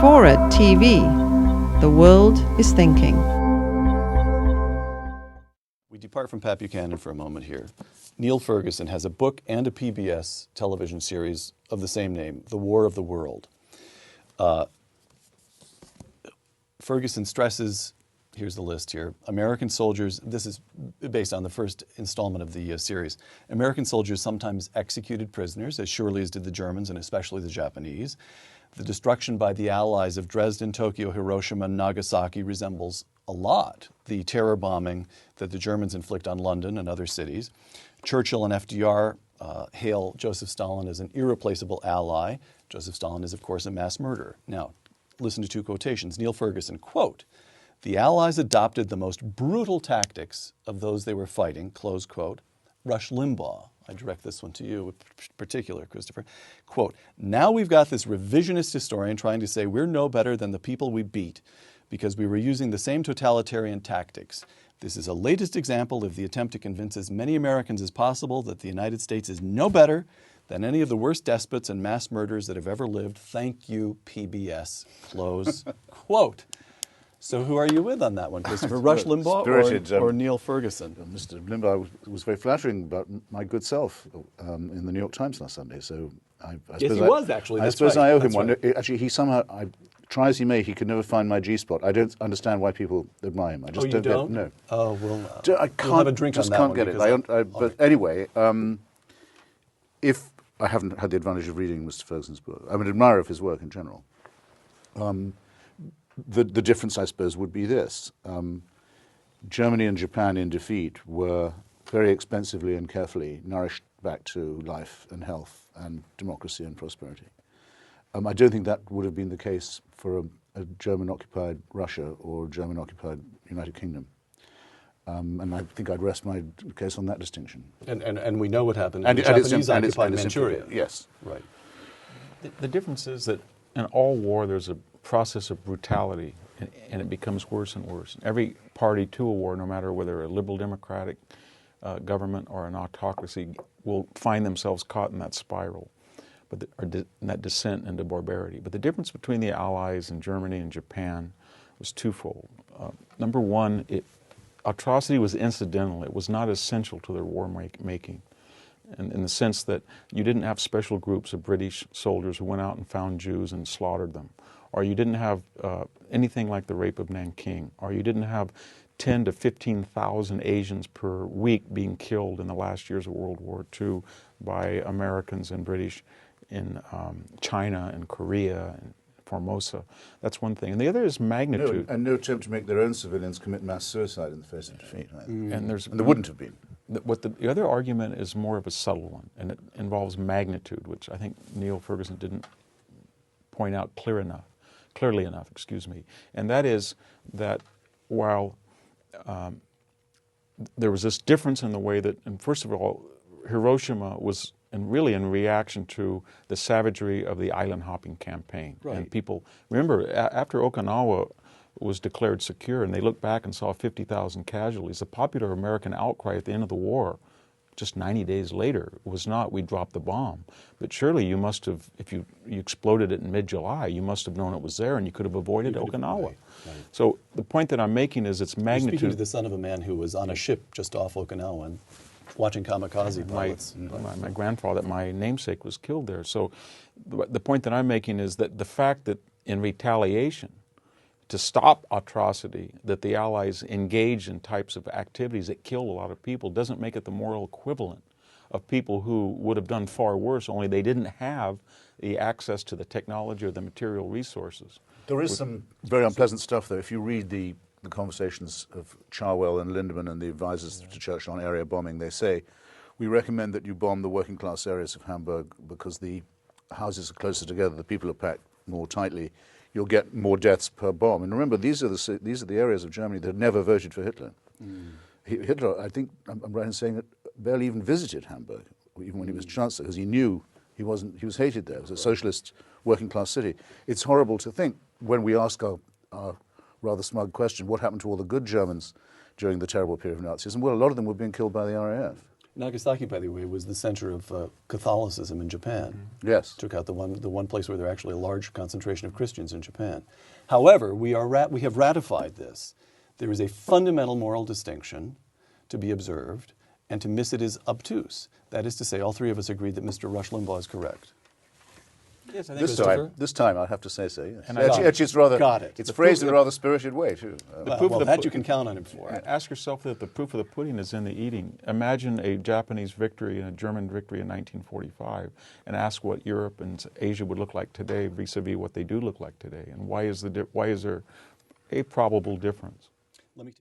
FORA.tv. The world is thinking. We depart from Pat Buchanan for a moment here. Niall Ferguson has a book and a PBS television series of the same name, The War of the World. Ferguson stresses, here's the list here, American soldiers, this is based on the first installment of the series, American soldiers sometimes executed prisoners, as surely as did the Germans and especially the Japanese. The destruction by the Allies of Dresden, Tokyo, Hiroshima, and Nagasaki resembles a lot the terror bombing that the Germans inflict on London and other cities. Churchill and FDR hail Joseph Stalin as an irreplaceable ally. Joseph Stalin is, of course, a mass murderer. Now, listen to two quotations. Niall Ferguson, quote, "The Allies adopted the most brutal tactics of those they were fighting," close quote. Rush Limbaugh, I direct this one to you in particular, Christopher, quote, "Now we've got this revisionist historian trying to say we're no better than the people we beat because we were using the same totalitarian tactics. This is a latest example of the attempt to convince as many Americans as possible that the United States is no better than any of the worst despots and mass murderers that have ever lived. Thank you, PBS," close quote. So who are you with on that one, Christopher? Rush Limbaugh or Niall Ferguson? Mr. Limbaugh was very flattering about my good self in the New York Times last Sunday. So I yes, he was actually. I suppose I owe him one. Actually, he somehow, try as he may, he could never find my G-spot. I don't understand why people admire him. I just don't get, no. Oh, well, I can't, we'll have a drink just on that can't one. Get it. But anyway, if I haven't had the advantage of reading Mr. Ferguson's book, I'm an admirer of his work in general. The difference, I suppose, would be this. Germany and Japan in defeat were very expensively and carefully nourished back to life and health and democracy and prosperity. I don't think that would have been the case for a German-occupied Russia or German-occupied United Kingdom. And I think I'd rest my case on that distinction. And we know what happened in the Japanese-occupied Manchuria. Yes. Right. The difference is that in all war there's a process of brutality, and it becomes worse and worse. Every party to a war, no matter whether a liberal democratic government or an autocracy, will find themselves caught in that spiral, in that descent into barbarity. But the difference between the Allies and Germany and Japan was twofold. Number one, atrocity was incidental. It was not essential to their war making. In the sense that you didn't have special groups of British soldiers who went out and found Jews and slaughtered them, or you didn't have anything like the rape of Nanking, or you didn't have 10 to 15,000 Asians per week being killed in the last years of World War II by Americans and British in China and Korea and Formosa. That's one thing. And the other is magnitude. No attempt to make their own civilians commit mass suicide in the face of defeat. And there wouldn't have been. The other argument is more of a subtle one, and it involves magnitude, which I think Niall Ferguson didn't point out clearly enough, and that is that while there was this difference in the way that, and first of all, Hiroshima was really in reaction to the savagery of the island hopping campaign. Right. And people, remember, after Okinawa was declared secure and they looked back and saw 50,000 casualties, the popular American outcry at the end of the war, just 90 days later, was not, we dropped the bomb. But surely you must have, if you exploded it in mid-July, you must have known it was there and you could have avoided Okinawa. Right. So the point that I'm making is its magnitude. You're speaking to the son of a man who was on a ship just off Okinawa and watching kamikaze pilots. My grandfather, my namesake, was killed there. So the point that I'm making is that the fact that in retaliation, to stop atrocity, that the Allies engaged in types of activities that killed a lot of people doesn't make it the moral equivalent of people who would have done far worse, only they didn't have the access to the technology or the material resources. There is some very unpleasant stuff, though. If you read the conversations of Charwell and Lindemann and the advisors to Churchill on area bombing, they say, we recommend that you bomb the working class areas of Hamburg because the houses are closer together, the people are packed more tightly, you'll get more deaths per bomb. And remember, these are the areas of Germany that had never voted for Hitler. Hitler, I think, I'm right in saying it, barely even visited Hamburg, even when he was Chancellor, because he knew he was hated there. It was a socialist working class city. It's horrible to think, when we ask our rather smug question, what happened to all the good Germans during the terrible period of Nazism? Well, a lot of them were being killed by the RAF. Nagasaki, by the way, was the center of Catholicism in Japan. Yes. Took out the one place where there are actually a large concentration of Christians in Japan. However, we have ratified this. There is a fundamental moral distinction to be observed, and to miss it is obtuse. That is to say, all three of us agreed that Mr. Rush Limbaugh is correct. Yes, I think This time, I have to say so, yes. And It's phrased in a rather spirited way, too. That you can count on him for. Ask yourself that the proof of the pudding is in the eating. Imagine a Japanese victory and a German victory in 1945, and ask what Europe and Asia would look like today vis-a-vis what they do look like today, and why is there a probable difference? Let me